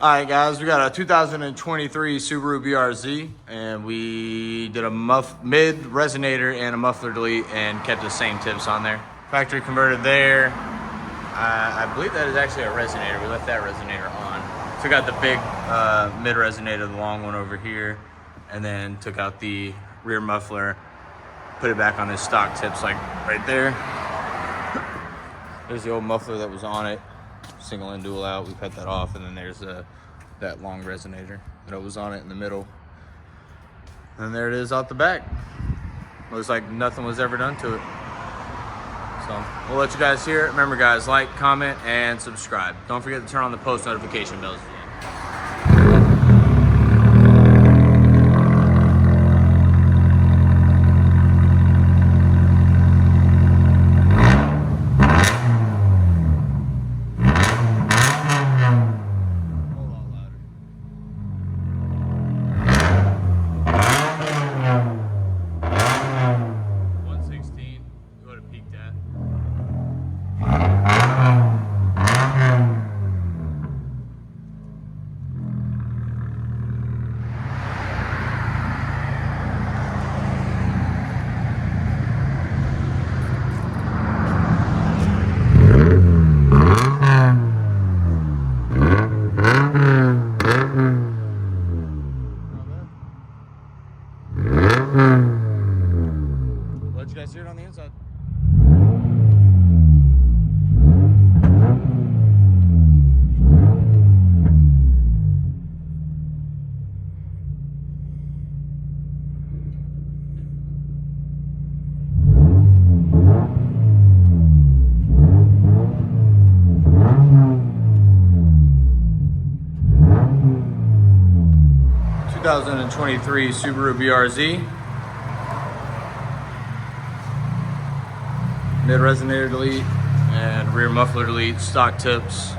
All right, guys, we got a 2023 Subaru BRZ, and we did a mid resonator and a muffler delete and kept the same tips on there. Factory converted there. I believe that is actually a resonator. We left that resonator on. Took out the big mid resonator, the long one over here, and then took out the rear muffler, put it back on his stock tips, like right there. There's the old muffler that was on it. Single in, dual out. We cut that off, and then there's that long resonator that was on it in the middle. And there it is out the back. Looks like nothing was ever done to it. So we'll let you guys hear it. Remember, guys, like, comment, and subscribe. Don't forget to turn on the post notification bells. Let you guys hear it on the inside. 2023 Subaru BRZ. Mid resonator delete and rear muffler delete, stock tips.